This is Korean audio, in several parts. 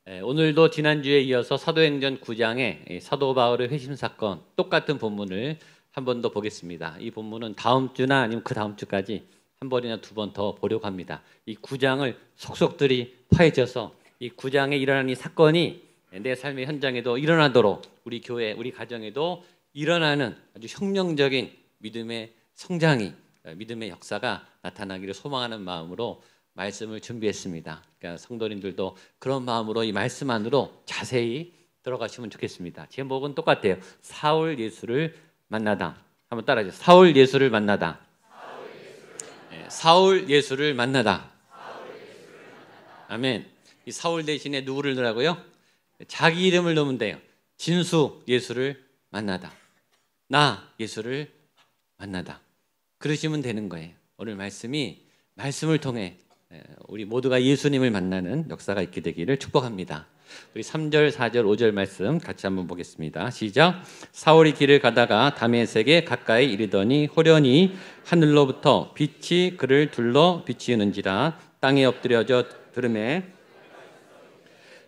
오늘도 지난주에 이어서 사도행전 9장의 사도 바울의 회심 사건 똑같은 본문을 한 번 더 보겠습니다. 이 본문은 다음 주나 아니면 그 다음 주까지 한 번이나 두 번 더 보려고 합니다. 이 9장을 속속들이 파헤쳐서 이 9장에 일어난 이 사건이 내 삶의 현장에도 일어나도록 우리 교회, 우리 가정에도 일어나는 아주 혁명적인 믿음의 성장이, 믿음의 역사가 나타나기를 소망하는 마음으로 말씀을 준비했습니다. 그러니까 성도님들도 그런 마음으로 이 말씀 안으로 자세히 들어가시면 좋겠습니다. 제목은 똑같아요. 사울 예수를 만나다. 한번 따라하죠. 사울 예수를 만나다. 사울 예수를 만나다. 아멘. 이 사울 대신에 누구를 넣으라고요? 자기 이름을 넣으면 돼요. 진수 예수를 만나다. 나 예수를 만나다. 그러시면 되는 거예요. 오늘 말씀을 통해 우리 모두가 예수님을 만나는 역사가 있게 되기를 축복합니다. 우리 3절, 4절, 5절 말씀 같이 한번 보겠습니다. 시작. 사울이 길을 가다가 다메섹에 가까이 이르더니 호련히 하늘로부터 빛이 그를 둘러 비치는지라 땅에 엎드려져 들으매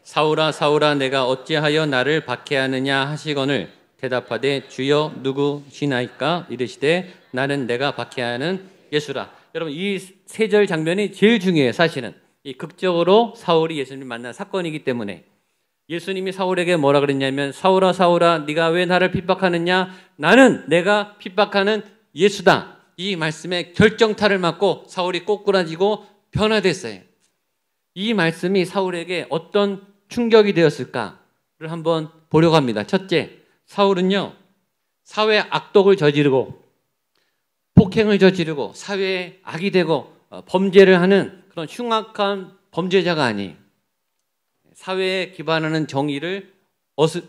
사울아 사울아 내가 어찌하여 나를 박해하느냐 하시거늘 대답하되 주여 누구시나이까 이르시되 나는 내가 박해하는 예수라. 여러분 이 세 절 장면이 제일 중요해요. 사실은 이 극적으로 사울이 예수님을 만난 사건이기 때문에 예수님이 사울에게 뭐라 그랬냐면 사울아 사울아 네가 왜 나를 핍박하느냐 나는 내가 핍박하는 예수다. 이 말씀에 결정타를 맞고 사울이 꼬꾸라지고 변화됐어요. 이 말씀이 사울에게 어떤 충격이 되었을까를 한번 보려고 합니다. 첫째, 사울은요 사회 악독을 저지르고 폭행을 저지르고 사회에 악이 되고 범죄를 하는 그런 흉악한 범죄자가 아니에요. 사회에 기반하는 정의를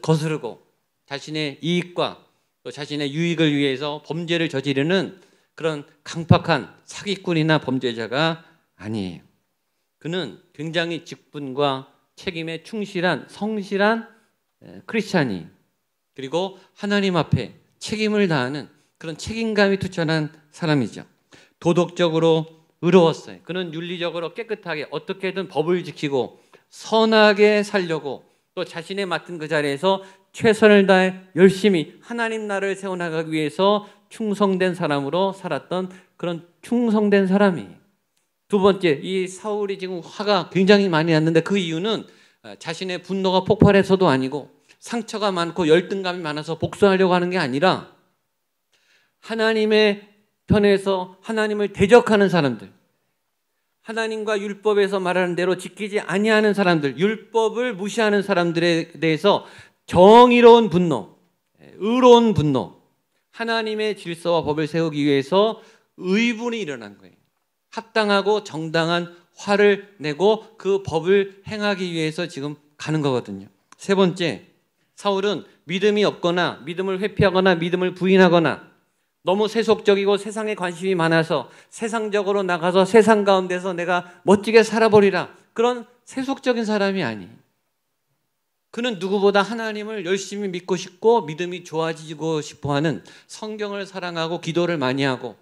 거스르고 자신의 이익과 또 자신의 유익을 위해서 범죄를 저지르는 그런 강팍한 사기꾼이나 범죄자가 아니에요. 그는 굉장히 직분과 책임에 충실한 성실한 크리스찬이 그리고 하나님 앞에 책임을 다하는 그런 책임감이 투철한 사람이죠. 도덕적으로 의로웠어요. 그는 윤리적으로 깨끗하게 어떻게든 법을 지키고 선하게 살려고 또 자신의 맡은 그 자리에서 최선을 다해 열심히 하나님 나라를 세워나가기 위해서 충성된 사람으로 살았던 그런 충성된 사람이에요. 두 번째, 이 사울이 지금 화가 굉장히 많이 났는데 그 이유는 자신의 분노가 폭발해서도 아니고 상처가 많고 열등감이 많아서 복수하려고 하는 게 아니라 하나님의 편에서 하나님을 대적하는 사람들, 하나님과 율법에서 말하는 대로 지키지 아니하는 사람들, 율법을 무시하는 사람들에 대해서 정의로운 분노, 의로운 분노, 하나님의 질서와 법을 세우기 위해서 의분이 일어난 거예요. 합당하고 정당한 화를 내고 그 법을 행하기 위해서 지금 가는 거거든요. 세 번째, 사울은 믿음이 없거나 믿음을 회피하거나 믿음을 부인하거나 너무 세속적이고 세상에 관심이 많아서 세상적으로 나가서 세상 가운데서 내가 멋지게 살아버리라. 그런 세속적인 사람이 아니에요. 그는 누구보다 하나님을 열심히 믿고 싶고 믿음이 좋아지고 싶어하는 성경을 사랑하고 기도를 많이 하고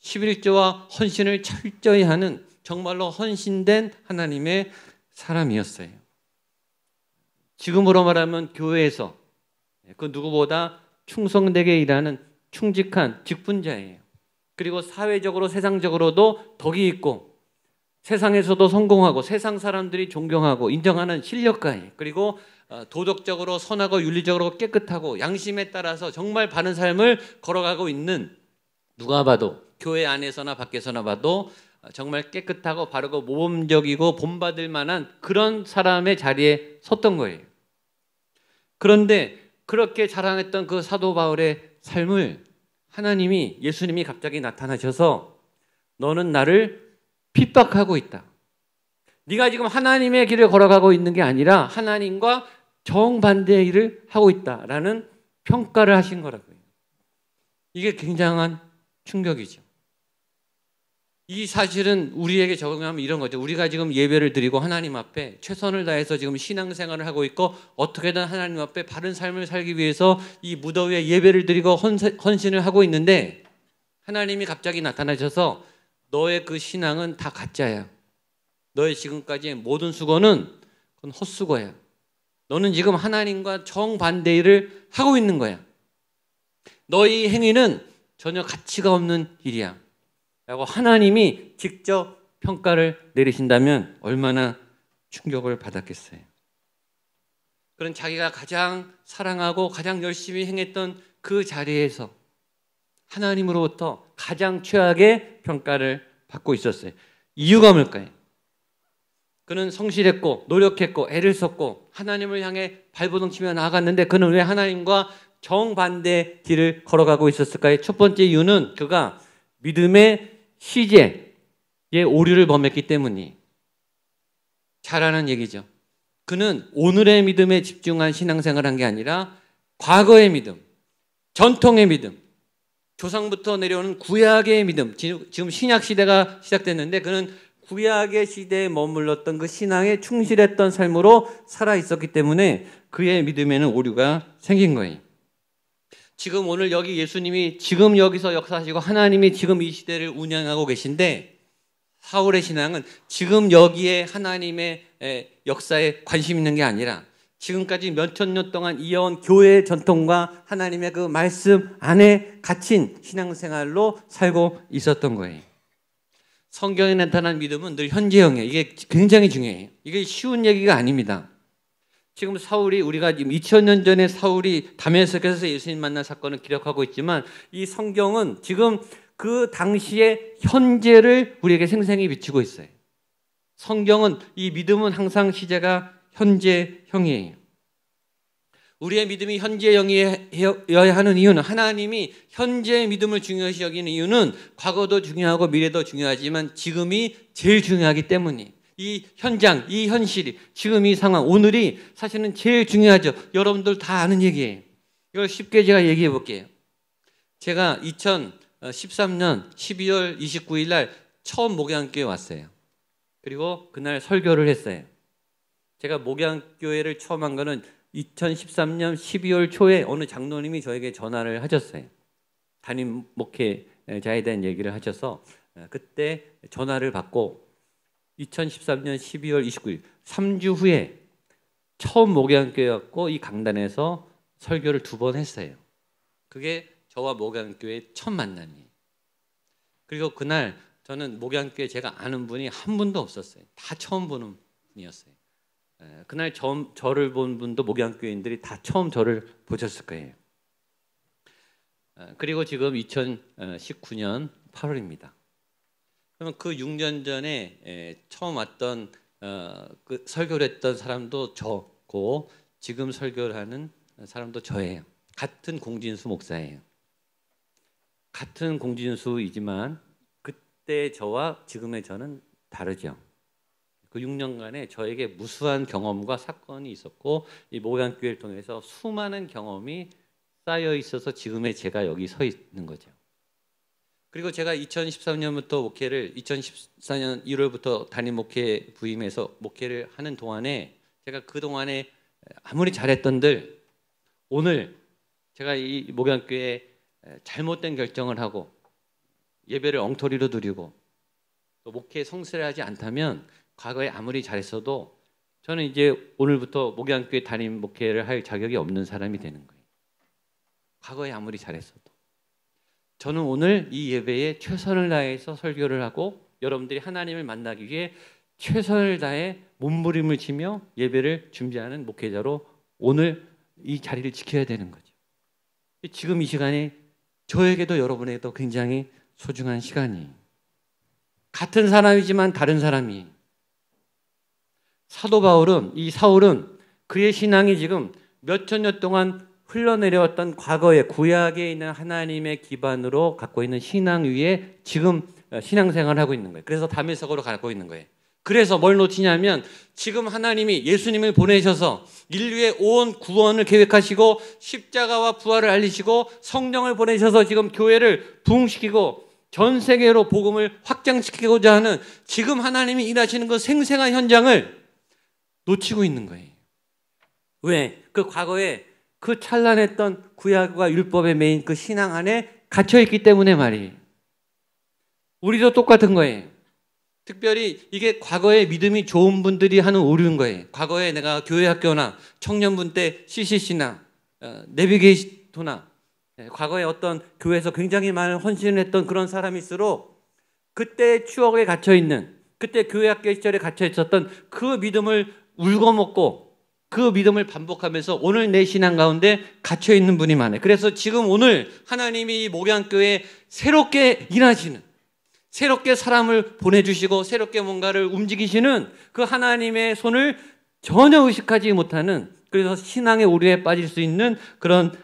11조와 헌신을 철저히 하는 정말로 헌신된 하나님의 사람이었어요. 지금으로 말하면 교회에서 그 누구보다 충성되게 일하는 충직한 직분자예요. 그리고 사회적으로 세상적으로도 덕이 있고 세상에서도 성공하고 세상 사람들이 존경하고 인정하는 실력가예요. 그리고 도덕적으로 선하고 윤리적으로 깨끗하고 양심에 따라서 정말 바른 삶을 걸어가고 있는 누가 봐도 교회 안에서나 밖에서나 봐도 정말 깨끗하고 바르고 모범적이고 본받을 만한 그런 사람의 자리에 섰던 거예요. 그런데 그렇게 자랑했던 그 사도 바울의 삶을 하나님이 예수님이 갑자기 나타나셔서 너는 나를 핍박하고 있다. 네가 지금 하나님의 길을 걸어가고 있는 게 아니라 하나님과 정반대의 일을 하고 있다라는 평가를 하신 거라고요. 이게 굉장한 충격이죠. 이 사실은 우리에게 적용하면 이런 거죠. 우리가 지금 예배를 드리고 하나님 앞에 최선을 다해서 지금 신앙생활을 하고 있고 어떻게든 하나님 앞에 바른 삶을 살기 위해서 이 무더위에 예배를 드리고 헌신을 하고 있는데 하나님이 갑자기 나타나셔서 너의 그 신앙은 다 가짜야. 너의 지금까지의 모든 수고는 그건 헛수고야. 너는 지금 하나님과 정반대 일을 하고 있는 거야. 너희 행위는 전혀 가치가 없는 일이야. 라고 하나님이 직접 평가를 내리신다면 얼마나 충격을 받았겠어요. 그런 자기가 가장 사랑하고 가장 열심히 행했던 그 자리에서 하나님으로부터 가장 최악의 평가를 받고 있었어요. 이유가 뭘까요? 그는 성실했고 노력했고 애를 썼고 하나님을 향해 발버둥 치며 나아갔는데 그는 왜 하나님과 정반대 길을 걸어가고 있었을까요? 첫 번째 이유는 그가 믿음의 시제에 오류를 범했기 때문이. 잘 아는 얘기죠. 그는 오늘의 믿음에 집중한 신앙생활을 한 게 아니라 과거의 믿음, 전통의 믿음, 조상부터 내려오는 구약의 믿음, 지금 신약 시대가 시작됐는데 그는 구약의 시대에 머물렀던 그 신앙에 충실했던 삶으로 살아 있었기 때문에 그의 믿음에는 오류가 생긴 거예요. 지금 오늘 여기 예수님이 지금 여기서 역사하시고 하나님이 지금 이 시대를 운영하고 계신데 사울의 신앙은 지금 여기에 하나님의 역사에 관심 있는 게 아니라 지금까지 몇천 년 동안 이어온 교회의 전통과 하나님의 그 말씀 안에 갇힌 신앙생활로 살고 있었던 거예요. 성경에 나타난 믿음은 늘 현재형이에요. 이게 굉장히 중요해요. 이게 쉬운 얘기가 아닙니다. 지금 사울이 우리가 지금 2000년 전에 사울이 다메섹에서 예수님 만난 사건을 기록하고 있지만 이 성경은 지금 그 당시의 현재를 우리에게 생생히 비추고 있어요. 성경은 이 믿음은 항상 시제가 현재형이에요. 우리의 믿음이 현재형이어야 하는 이유는 하나님이 현재의 믿음을 중요시 여기는 이유는 과거도 중요하고 미래도 중요하지만 지금이 제일 중요하기 때문이에요. 이 현장, 이 현실이, 지금 이 상황, 오늘이 사실은 제일 중요하죠. 여러분들 다 아는 얘기예요. 이걸 쉽게 제가 얘기해 볼게요. 제가 2013년 12월 29일 날 처음 목양교회 왔어요. 그리고 그날 설교를 했어요. 제가 목양교회를 처음 한 거는 2013년 12월 초에 어느 장로님이 저에게 전화를 하셨어요. 담임 목회자에 대한 얘기를 하셔서 그때 전화를 받고 2013년 12월 29일 3주 후에 처음 목양교회 왔고 이 강단에서 설교를 2번 했어요. 그게 저와 목양교회의 첫 만남이에요. 그리고 그날 저는 목양교회 제가 아는 분이 한 분도 없었어요. 다 처음 보는 분이었어요. 그날 저를 본 분도 목양교회인들이 다 처음 저를 보셨을 거예요. 그리고 지금 2019년 8월입니다. 그러면 그 6년 전에 처음 왔던 그 설교를 했던 사람도 저고 지금 설교를 하는 사람도 저예요. 같은 공진수 목사예요. 같은 공진수이지만 그때 저와 지금의 저는 다르죠. 그 6년간에 저에게 무수한 경험과 사건이 있었고 이 목양교회를 통해서 수많은 경험이 쌓여 있어서 지금의 제가 여기 서 있는 거죠. 그리고 제가 2013년부터 목회를 2014년 1월부터 담임 목회 부임해서 목회를 하는 동안에 제가 그 동안에 아무리 잘했던들 오늘 제가 이 목양교회에 잘못된 결정을 하고 예배를 엉터리로 드리고 또 목회에 성실하지 않다면 과거에 아무리 잘했어도 저는 이제 오늘부터 목양교회 담임 목회를 할 자격이 없는 사람이 되는 거예요. 과거에 아무리 잘했어도. 저는 오늘 이 예배에 최선을 다해서 설교를 하고 여러분들이 하나님을 만나기 위해 최선을 다해 몸부림을 치며 예배를 준비하는 목회자로 오늘 이 자리를 지켜야 되는 거죠. 지금 이 시간이 저에게도 여러분에게도 굉장히 소중한 시간이에요. 같은 사람이지만 다른 사람이에요. 사도 바울은 이 사울은 그의 신앙이 지금 몇천 년 동안 흘러내려왔던 과거의 구약에 있는 하나님의 기반으로 갖고 있는 신앙 위에 지금 신앙생활을 하고 있는 거예요. 그래서 다메섹으로 가고 있는 거예요. 그래서 뭘 놓치냐면 지금 하나님이 예수님을 보내셔서 인류의 온 구원을 계획하시고 십자가와 부활을 알리시고 성령을 보내셔서 지금 교회를 부흥시키고 전 세계로 복음을 확장시키고자 하는 지금 하나님이 일하시는 그 생생한 현장을 놓치고 있는 거예요. 왜? 그 과거에 그 찬란했던 구약과 율법의 메인 그 신앙 안에 갇혀있기 때문에 말이에요. 우리도 똑같은 거예요. 특별히 이게 과거에 믿음이 좋은 분들이 하는 오류인 거예요. 과거에 내가 교회 학교나 청년분 때 CCC나 내비게이터나 과거에 어떤 교회에서 굉장히 많은 헌신을 했던 그런 사람일수록 그때 추억에 갇혀 있는, 그때 교회 학교 시절에 갇혀 있었던 그 믿음을 울거먹고 그 믿음을 반복하면서 오늘 내 신앙 가운데 갇혀 있는 분이 많아요. 그래서 지금 오늘 하나님이 이 목양교회에 새롭게 일하시는, 새롭게 사람을 보내주시고 새롭게 뭔가를 움직이시는 그 하나님의 손을 전혀 의식하지 못하는, 그래서 신앙의 오류에 빠질 수 있는 그런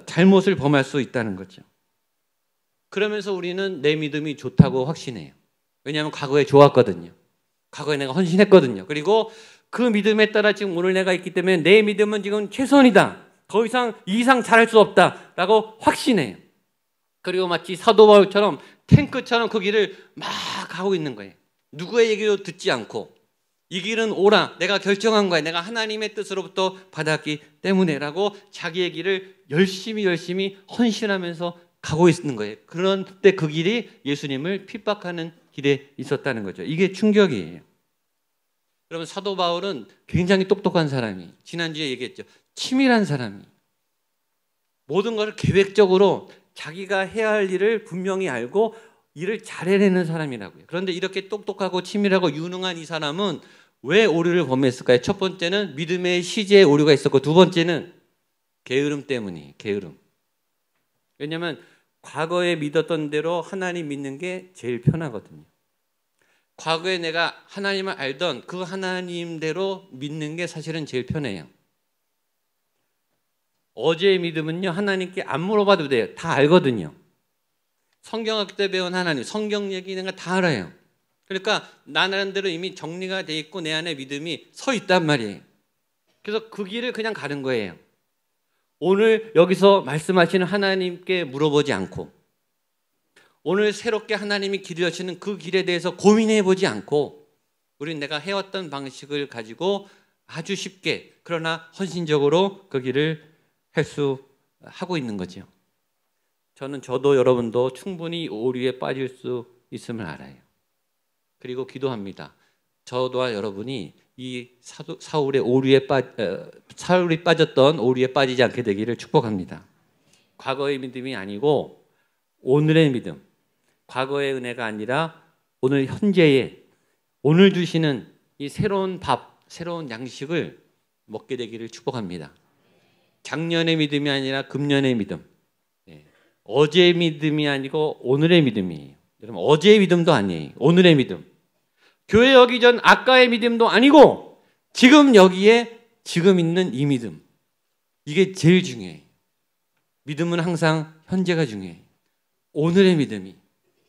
잘못을 범할 수 있다는 거죠. 그러면서 우리는 내 믿음이 좋다고 확신해요. 왜냐하면 과거에 좋았거든요. 과거에 내가 헌신했거든요. 그리고 그 믿음에 따라 지금 오늘 내가 있기 때문에 내 믿음은 지금 최선이다. 더 이상 잘할 수 없다라고 확신해요. 그리고 마치 사도 바울처럼 탱크처럼 그 길을 막 가고 있는 거예요. 누구의 얘기도 듣지 않고 이 길은 옳아. 내가 결정한 거야. 내가 하나님의 뜻으로부터 받았기 때문에라고 자기의 길을 열심히 헌신하면서 가고 있는 거예요. 그런데 그 길이 예수님을 핍박하는 길에 있었다는 거죠. 이게 충격이에요. 여러분, 사도 바울은 굉장히 똑똑한 사람이, 지난주에 얘기했죠. 치밀한 사람이, 모든 것을 계획적으로 자기가 해야 할 일을 분명히 알고 일을 잘 해내는 사람이라고요. 그런데 이렇게 똑똑하고 치밀하고 유능한 이 사람은 왜 오류를 범했을까요? 첫 번째는 믿음의 시제에 오류가 있었고, 두 번째는 게으름 때문이에요. 게으름. 왜냐하면 과거에 믿었던 대로 하나님 믿는 게 제일 편하거든요. 과거에 내가 하나님을 알던 그 하나님대로 믿는 게 사실은 제일 편해요. 어제의 믿음은요, 하나님께 안 물어봐도 돼요. 다 알거든요. 성경학교 때 배운 하나님, 성경 얘기 내가 다 알아요. 그러니까 나 나름대로 이미 정리가 돼 있고 내 안에 믿음이 서 있단 말이에요. 그래서 그 길을 그냥 가는 거예요. 오늘 여기서 말씀하시는 하나님께 물어보지 않고, 오늘 새롭게 하나님이 길을 여시는 그 길에 대해서 고민해 보지 않고, 우리는 내가 해왔던 방식을 가지고 아주 쉽게 그러나 헌신적으로 그 길을 하고 있는 거죠. 저도 여러분도 충분히 오류에 빠질 수 있음을 알아요. 그리고 기도합니다. 저와 여러분이 이 사울이 빠졌던 오류에 빠지지 않게 되기를 축복합니다. 과거의 믿음이 아니고 오늘의 믿음, 과거의 은혜가 아니라 오늘 현재의, 오늘 주시는 이 새로운 밥, 새로운 양식을 먹게 되기를 축복합니다. 작년의 믿음이 아니라 금년의 믿음, 어제의 믿음이 아니고 오늘의 믿음이에요. 여러분, 어제의 믿음도 아니에요. 오늘의 믿음. 교회 오기 전 아까의 믿음도 아니고 지금 여기에 지금 있는 이 믿음. 이게 제일 중요해요. 믿음은 항상 현재가 중요해요. 오늘의 믿음이,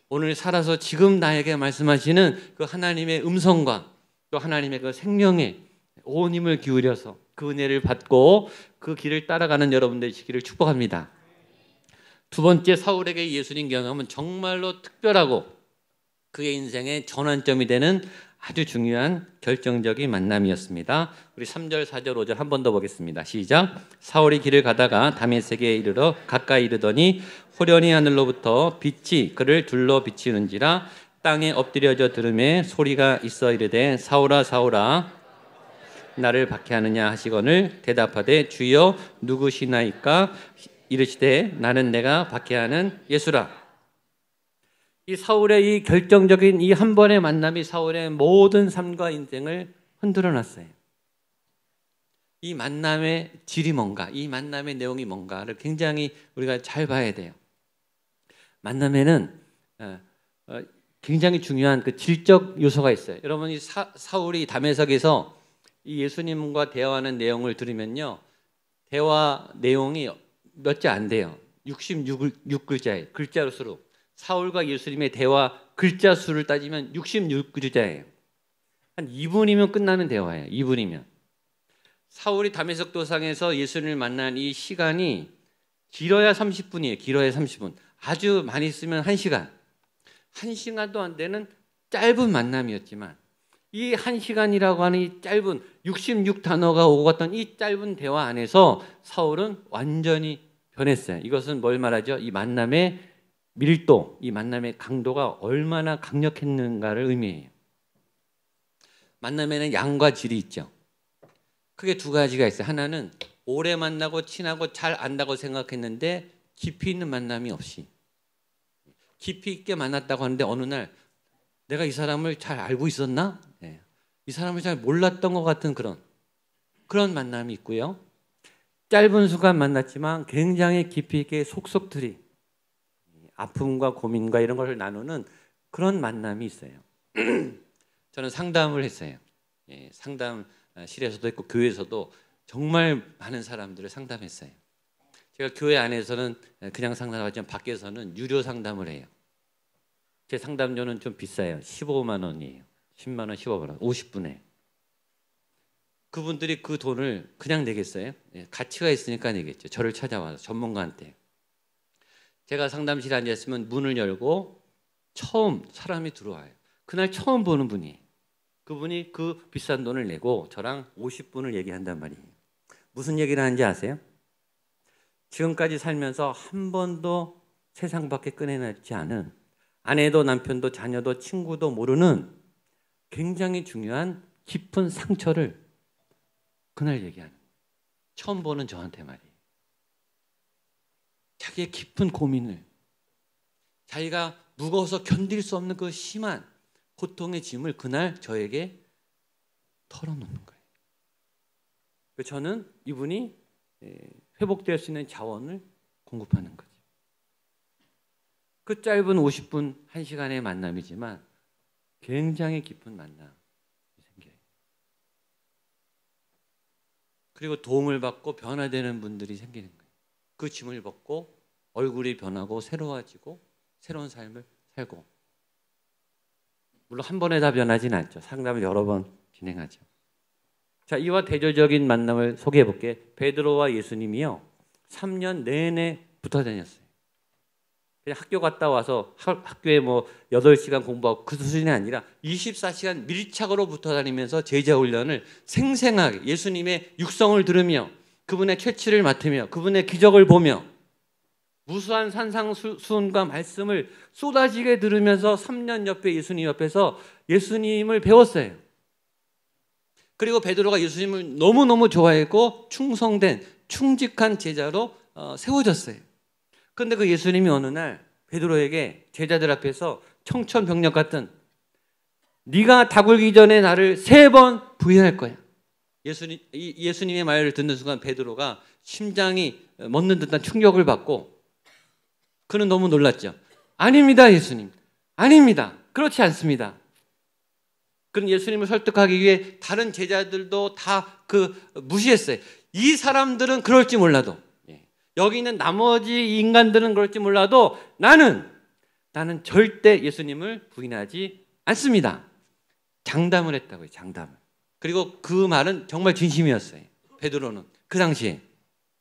오늘 살아서 지금 나에게 말씀하시는 그 하나님의 음성과 또 하나님의 그 생명에 온 힘을 기울여서 그 은혜를 받고 그 길을 따라가는 여러분들 되시기를 축복합니다. 두 번째, 사울에게 예수님 경험은 정말로 특별하고 그의 인생의 전환점이 되는 아주 중요한 결정적인 만남이었습니다. 우리 3절, 4절, 5절 한 번 더 보겠습니다. 시작. 사울이 길을 가다가 다메섹에 이르러 가까이 이르더니 호련히 하늘로부터 빛이 그를 둘러 비치는지라 땅에 엎드려져 들음에 소리가 있어 이르되 사울아 사울아 나를 박해하느냐 하시거늘 대답하되 주여 누구시나이까 이르시되 나는 내가 박해하는 예수라. 이 사울의 이 결정적인 이 한 번의 만남이 사울의 모든 삶과 인생을 흔들어 놨어요. 이 만남의 질이 뭔가, 이 만남의 내용이 뭔가를 굉장히 우리가 잘 봐야 돼요. 만남에는 굉장히 중요한 그 질적 요소가 있어요. 여러분, 이 사울이 다메섹에서 이 예수님과 대화하는 내용을 들으면요, 대화 내용이 몇 자 안 돼요. 66글자예요. 글자로 수로. 사울과 예수님의 대화 글자 수를 따지면 66글자예요. 한 2분이면 끝나는 대화예요. 2분이면. 사울이 다메섹 도상에서 예수님을 만난 이 시간이 길어야 30분이에요. 길어야 30분. 아주 많이 쓰면 1시간. 1시간도 안 되는 짧은 만남이었지만 이 1시간이라고 하는 이 짧은 66단어가 오고 갔던 이 짧은 대화 안에서 사울은 완전히 변했어요. 이것은 뭘 말하죠? 이 만남의 밀도, 이 만남의 강도가 얼마나 강력했는가를 의미해요. 만남에는 양과 질이 있죠. 크게 두 가지가 있어요. 하나는 오래 만나고 친하고 잘 안다고 생각했는데 깊이 있는 만남이 없이, 깊이 있게 만났다고 하는데 어느 날 내가 이 사람을 잘 알고 있었나? 네. 이 사람을 잘 몰랐던 것 같은 그런 만남이 있고요. 짧은 시간 만났지만 굉장히 깊이 있게 속속들이 아픔과 고민과 이런 것을 나누는 그런 만남이 있어요. 저는 상담을 했어요. 상담실에서도 있고 교회에서도 정말 많은 사람들을 상담했어요. 제가 교회 안에서는 그냥 상담하지만 밖에서는 유료 상담을 해요. 제 상담료는 좀 비싸요. 15만 원이에요. 10만 원, 15만 원, 50분에. 그분들이 그 돈을 그냥 내겠어요? 가치가 있으니까 내겠죠. 저를 찾아와서 전문가한테. 제가 상담실에 앉아있으면 문을 열고 처음 사람이 들어와요. 그날 처음 보는 분이. 그분이 그 비싼 돈을 내고 저랑 50분을 얘기한단 말이에요. 무슨 얘기를 하는지 아세요? 지금까지 살면서 한 번도 세상 밖에 꺼내놨지 않은, 아내도 남편도 자녀도 친구도 모르는 굉장히 중요한 깊은 상처를 그날 얘기하는, 처음 보는 저한테 말이에요. 자기의 깊은 고민을, 자기가 무거워서 견딜 수 없는 그 심한 고통의 짐을 그날 저에게 털어놓는 거예요. 저는 이분이 회복될 수 있는 자원을 공급하는 거죠. 그 짧은 50분, 1시간의 만남이지만 굉장히 깊은 만남이 생겨요. 그리고 도움을 받고 변화되는 분들이 생기는 거예요. 그 짐을 벗고 얼굴이 변하고 새로워지고 새로운 삶을 살고. 물론 한 번에 다 변하진 않죠. 상담을 여러 번 진행하죠. 자, 이와 대조적인 만남을 소개해 볼게요. 베드로와 예수님이요, 3년 내내 붙어 다녔어요. 그냥 학교 갔다 와서 학교에 뭐 8시간 공부하고 그 수준이 아니라 24시간 밀착으로 붙어 다니면서 제자 훈련을 생생하게 예수님의 육성을 들으며 그분의 채취를 맡으며 그분의 기적을 보며 무수한 산상수훈과 말씀을 쏟아지게 들으면서 3년 옆에 예수님 옆에서 예수님을 배웠어요. 그리고 베드로가 예수님을 너무너무 좋아했고 충성된 충직한 제자로 세워졌어요. 그런데 그 예수님이 어느 날 베드로에게 제자들 앞에서 청천벽력 같은, 네가 다 굴기 전에 나를 3번 부인할 거야. 예수님의 말을 듣는 순간 베드로가 심장이 멎는 듯한 충격을 받고 그는 너무 놀랐죠. 아닙니다, 예수님. 아닙니다. 그렇지 않습니다. 그는 예수님을 설득하기 위해 다른 제자들도 다 무시했어요. 이 사람들은 그럴지 몰라도, 여기 있는 나머지 인간들은 그럴지 몰라도 나는 절대 예수님을 부인하지 않습니다. 장담을 했다고요. 장담을. 그리고 그 말은 정말 진심이었어요. 베드로는 그 당시에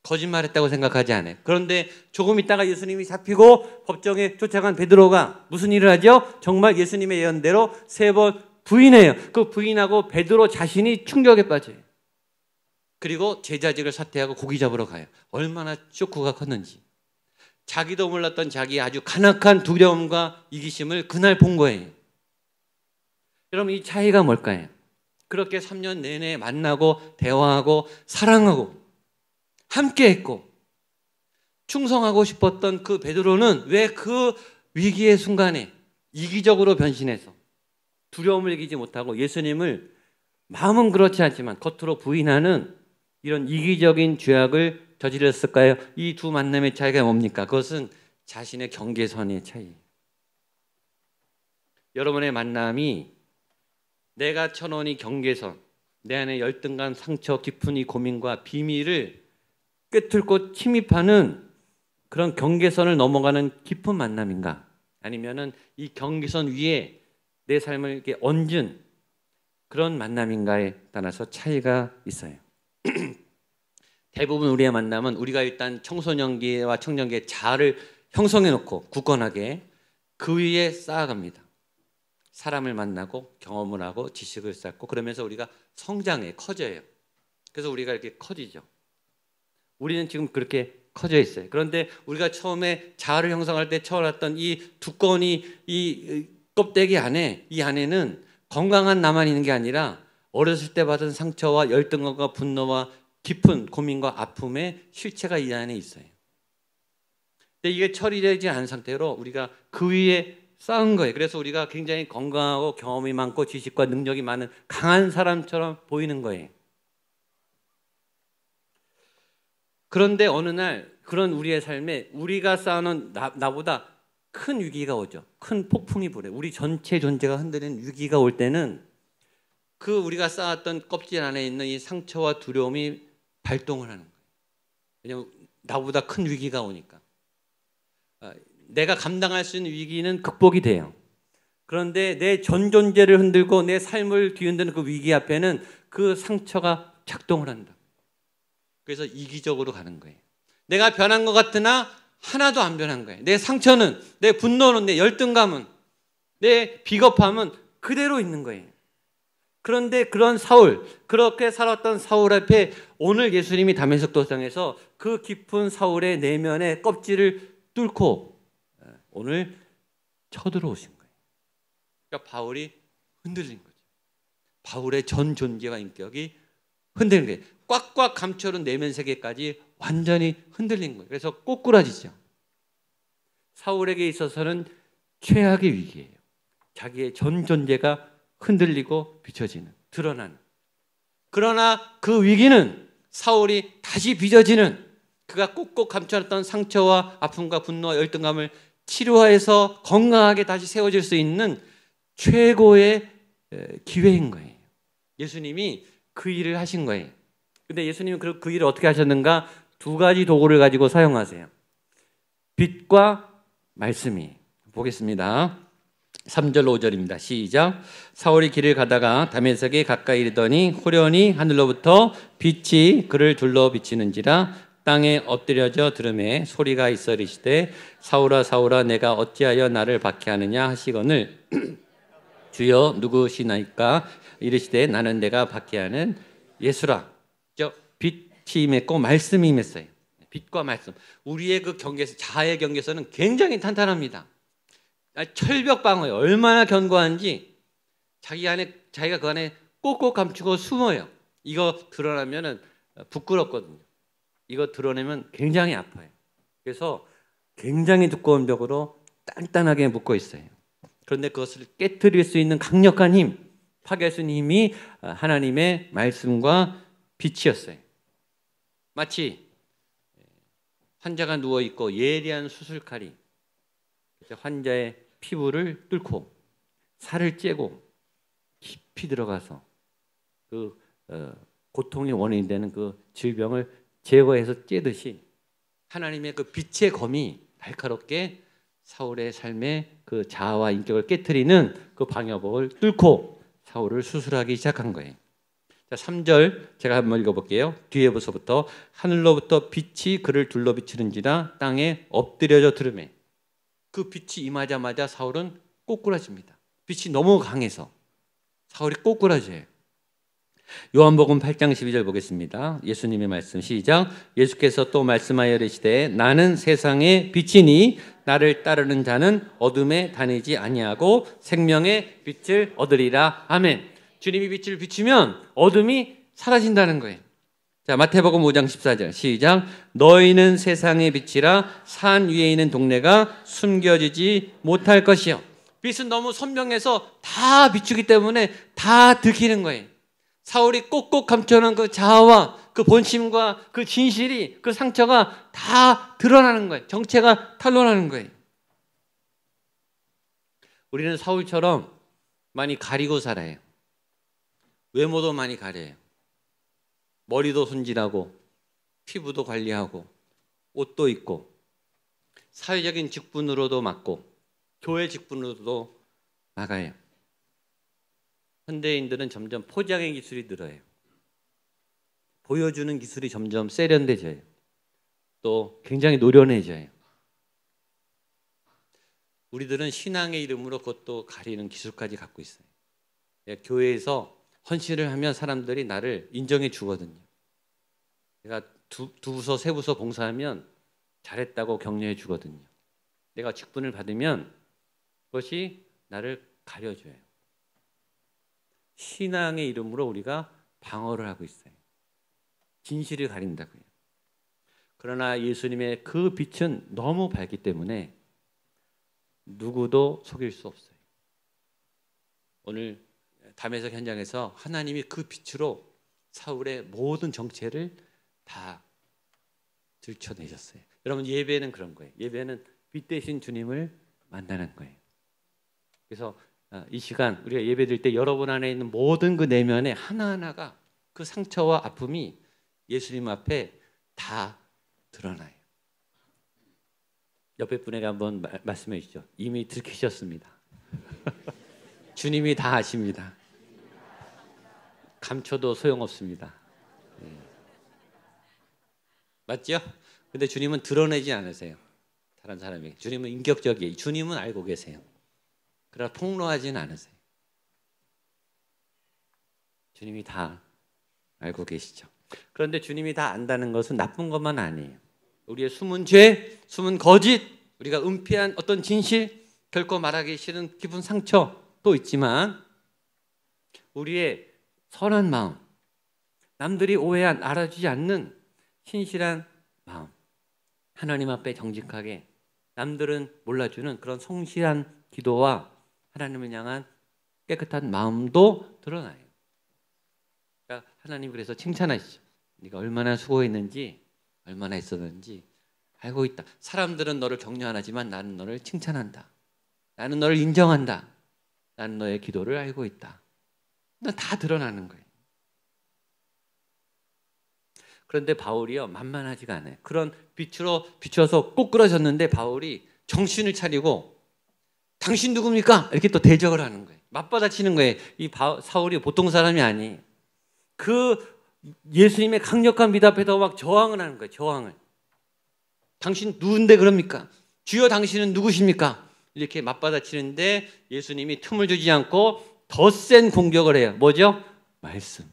거짓말했다고 생각하지 않아요. 그런데 조금 있다가 예수님이 잡히고 법정에 쫓아간 베드로가 무슨 일을 하죠? 정말 예수님의 예언대로 3번 부인해요. 그 부인하고 베드로 자신이 충격에 빠져요. 그리고 제자직을 사퇴하고 고기 잡으러 가요. 얼마나 쇼크가 컸는지. 자기도 몰랐던 자기의 아주 간악한 두려움과 이기심을 그날 본 거예요. 여러분, 이 차이가 뭘까요? 그렇게 3년 내내 만나고 대화하고 사랑하고 함께했고 충성하고 싶었던 그 베드로는 왜 그 위기의 순간에 이기적으로 변신해서 두려움을 이기지 못하고 예수님을 마음은 그렇지 않지만 겉으로 부인하는 이런 이기적인 죄악을 저질렀을까요? 이 두 만남의 차이가 뭡니까? 그것은 자신의 경계선의 차이. 여러분의 만남이 내가 쳐놓은 이 경계선, 내 안에 열등감, 상처, 깊은 이 고민과 비밀을 꿰뚫고 침입하는 그런 경계선을 넘어가는 깊은 만남인가? 아니면은 이 경계선 위에 내 삶을 이렇게 얹은 그런 만남인가에 따라서 차이가 있어요. 대부분 우리의 만남은 우리가 일단 청소년기와 청년기의 자아를 형성해 놓고 굳건하게 그 위에 쌓아갑니다. 사람을 만나고 경험을 하고 지식을 쌓고 그러면서 우리가 성장해, 커져요. 그래서 우리가 이렇게 커지죠. 우리는 지금 그렇게 커져 있어요. 그런데 우리가 처음에 자아를 형성할 때 쳐왔던 이 두꺼운 이 껍데기 안에, 이 안에는 건강한 나만 있는 게 아니라 어렸을 때 받은 상처와 열등감과 분노와 깊은 고민과 아픔의 실체가 이 안에 있어요. 근데 이게 처리되지 않은 상태로 우리가 그 위에 쌓은 거예요. 그래서 우리가 굉장히 건강하고 경험이 많고 지식과 능력이 많은 강한 사람처럼 보이는 거예요. 그런데 어느 날 그런 우리의 삶에 우리가 쌓아놓은 나보다 큰 위기가 오죠. 큰 폭풍이 불어요. 우리 전체 존재가 흔들리는 위기가 올 때는 그 우리가 쌓았던 껍질 안에 있는 이 상처와 두려움이 발동을 하는 거예요. 왜냐하면 나보다 큰 위기가 오니까. 내가 감당할 수 있는 위기는 극복이 돼요. 그런데 내 전 존재를 흔들고 내 삶을 뒤흔드는 그 위기 앞에는 그 상처가 작동을 한다. 그래서 이기적으로 가는 거예요. 내가 변한 것 같으나 하나도 안 변한 거예요. 내 상처는, 내 분노는, 내 열등감은, 내 비겁함은 그대로 있는 거예요. 그런데 그런 사울, 그렇게 살았던 사울 앞에 오늘 예수님이 다메섹 도상에서 그 깊은 사울의 내면의 껍질을 뚫고 오늘 쳐들어오신 거예요. 그러니까 바울이 흔들린 거죠. 바울의 전 존재와 인격이 흔들린 거예요. 꽉꽉 감춰둔 내면 세계까지 완전히 흔들린 거예요. 그래서 꼬꾸라지죠. 사울에게 있어서는 최악의 위기예요. 자기의 전 존재가 흔들리고 비춰지는, 드러나는. 그러나 그 위기는 사울이 다시 빚어지는, 그가 꼭꼭 감춰놨던 상처와 아픔과 분노와 열등감을 치료해서 건강하게 다시 세워질 수 있는 최고의 기회인 거예요. 예수님이 그 일을 하신 거예요. 근데 예수님은 그 일을 어떻게 하셨는가? 두 가지 도구를 가지고 사용하세요. 빛과 말씀이. 보겠습니다. 3절 5절입니다. 시작. 사울이 길을 가다가 다메섹에 가까이 이르더니 호련히 하늘로부터 빛이 그를 둘러 비치는지라 땅에 엎드려져 들음에 소리가 있어 이르시되 사울아 사울아 내가 어찌하여 나를 박해하느냐 하시거늘 주여 누구시나이까 이르시되 나는 내가 박해하는 예수라. 빛이 임했고 말씀이 임했어요. 빛과 말씀. 우리의 그 경계에서, 자아의 경계에서는 굉장히 탄탄합니다. 철벽 방어예요. 얼마나 견고한지 자기가 그 안에 꼭꼭 감추고 숨어요. 이거 드러나면은 부끄럽거든요. 이거 드러내면 굉장히 아파요. 그래서 굉장히 두꺼운 벽으로 단단하게 묶어 있어요. 그런데 그것을 깨트릴 수 있는 강력한 힘, 파괴할 수 있는 힘이 하나님의 말씀과 빛이었어요. 마치 환자가 누워있고 예리한 수술칼이 환자의 피부를 뚫고 살을 째고 깊이 들어가서 그 고통의 원인이 되는 그 질병을 제거해서 째듯이 하나님의 그 빛의 검이 날카롭게 사울의 삶의 그 자아와 인격을 깨트리는 그 방역복을 뚫고 사울을 수술하기 시작한 거예요. 자, 3절 제가 한번 읽어볼게요. 뒤에부터 하늘로부터 빛이 그를 둘러 비치는지라 땅에 엎드려져 들으매. 그 빛이 임하자마자 사울은 꼬꾸라집니다. 빛이 너무 강해서 사울이 꼬꾸라져요. 요한복음 8장 12절 보겠습니다. 예수님의 말씀 시작. 예수께서 또 말씀하여 이르시되 나는 세상의 빛이니 나를 따르는 자는 어둠에 다니지 아니하고 생명의 빛을 얻으리라. 아멘. 주님이 빛을 비추면 어둠이 사라진다는 거예요. 자, 마태복음 5장 14절 시작. 너희는 세상의 빛이라 산 위에 있는 동네가 숨겨지지 못할 것이요. 빛은 너무 선명해서 다 비추기 때문에 다 들키는 거예요. 사울이 꼭꼭 감춰놓은 그 자아와 그 본심과 그 진실이, 그 상처가 다 드러나는 거예요. 정체가 탄로나는 거예요. 우리는 사울처럼 많이 가리고 살아요. 외모도 많이 가려요. 머리도 손질하고 피부도 관리하고 옷도 입고 사회적인 직분으로도 맡고 교회 직분으로도 나가요. 현대인들은 점점 포장의 기술이 늘어요. 보여주는 기술이 점점 세련돼져요. 또 굉장히 노련해져요. 우리들은 신앙의 이름으로 그것도 가리는 기술까지 갖고 있어요. 교회에서 헌신을 하면 사람들이 나를 인정해 주거든요. 내가 두 부서, 세 부서 봉사하면 잘했다고 격려해 주거든요. 내가 직분을 받으면 그것이 나를 가려줘요. 신앙의 이름으로 우리가 방어를 하고 있어요. 진실을 가린다고요. 그러나 예수님의 그 빛은 너무 밝기 때문에 누구도 속일 수 없어요. 오늘 담에석 현장에서 하나님이 그 빛으로 사울의 모든 정체를 다 들춰내셨어요. 여러분, 예배는 그런 거예요. 예배는 빛 대신 주님을 만나는 거예요. 그래서 이 시간 우리가 예배드릴 때 여러분 안에 있는 모든 그 내면의 하나하나가 그 상처와 아픔이 예수님 앞에 다 드러나요. 옆에 분에게 한번 말씀해 주시죠. 이미 들키셨습니다. 주님이 다 아십니다. 감춰도 소용없습니다. 맞죠? 근데 주님은 드러내지 않으세요. 다른 사람에게. 주님은 인격적이에요. 주님은 알고 계세요. 그러나 폭로하지는 않으세요. 주님이 다 알고 계시죠. 그런데 주님이 다 안다는 것은 나쁜 것만 아니에요. 우리의 숨은 죄, 숨은 거짓, 우리가 은폐한 어떤 진실, 결코 말하기 싫은 깊은 상처도 있지만 우리의 선한 마음, 남들이 알아주지 않는 신실한 마음, 하나님 앞에 정직하게 남들은 몰라주는 그런 성실한 기도와 하나님을 향한 깨끗한 마음도 드러나요. 그러니까 하나님 그래서 칭찬하시죠. 네가 얼마나 수고했는지, 얼마나 했었는지 알고 있다. 사람들은 너를 격려 안 하지만 나는 너를 칭찬한다. 나는 너를 인정한다. 나는 너의 기도를 알고 있다. 다 드러나는 거예요. 그런데 바울이요, 만만하지가 않아요. 그런 빛으로 비춰서 꼭 끌어졌는데 바울이 정신을 차리고 당신 누굽니까? 이렇게 또 대적을 하는 거예요. 맞받아치는 거예요. 이 사울이 보통 사람이 아니에요. 그 예수님의 강력한 빛 앞에서 막 저항을 하는 거예요. 저항을. 당신 누군데 그럽니까? 주여 당신은 누구십니까? 이렇게 맞받아치는데 예수님이 틈을 주지 않고 더 센 공격을 해요. 뭐죠? 말씀.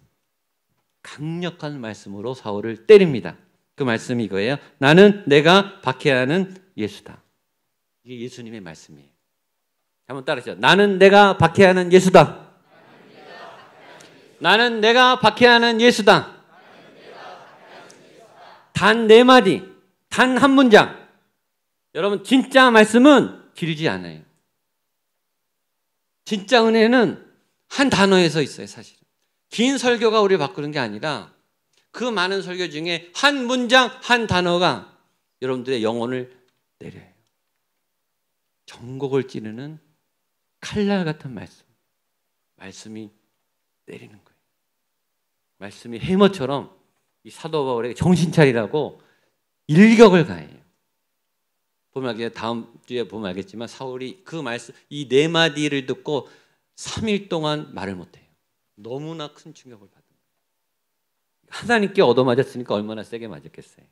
강력한 말씀으로 사울을 때립니다. 그 말씀이 이거예요. 나는 내가 박해하는 예수다. 이게 예수님의 말씀이에요. 한번 따라하시죠. 나는 내가 박해하는 예수다. 나는 내가 박해하는 예수다. 단 4마디, 단 한 문장. 여러분, 진짜 말씀은 길지 않아요. 진짜 은혜는 한 단어에서 있어요, 사실은. 긴 설교가 우리를 바꾸는 게 아니라 그 많은 설교 중에 한 문장, 한 단어가 여러분들의 영혼을 내려요. 전곡을 찌르는 칼날 같은 말씀. 말씀이 때리는 거예요. 말씀이 해머처럼 이 사도 바울에게 정신 차리라고 일격을 가해요. 보면 다음 주에 보면 알겠지만 사울이 그 말씀, 이 4마디를 듣고 3일 동안 말을 못해요. 너무나 큰 충격을 받은 거예요. 하나님께 얻어맞았으니까 얼마나 세게 맞았겠어요.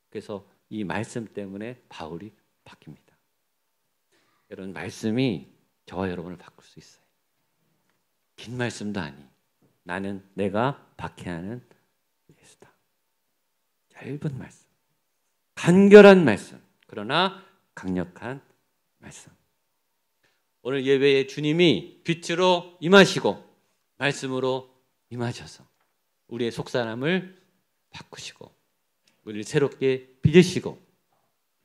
그래서 이 말씀 때문에 바울이 바뀝니다. 여러분, 말씀이 저와 여러분을 바꿀 수 있어요. 긴 말씀도 아니. 나는 내가 박해하는 예수다. 짧은 말씀. 간결한 말씀. 그러나 강력한 말씀. 오늘 예배에 주님이 빛으로 임하시고 말씀으로 임하셔서 우리의 속사람을 바꾸시고 우리를 새롭게 빚으시고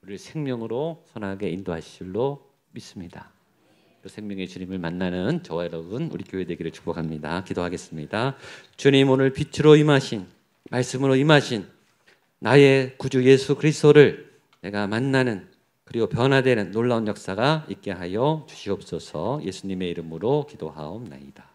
우리를 생명으로 선하게 인도하실 줄로 믿습니다. 그 생명의 주님을 만나는 저와 여러분, 우리 교회 되기를 축복합니다. 기도하겠습니다. 주님, 오늘 빛으로 임하신, 말씀으로 임하신 나의 구주 예수 그리스도를 내가 만나는, 그리고 변화되는 놀라운 역사가 있게 하여 주시옵소서. 예수님의 이름으로 기도하옵나이다.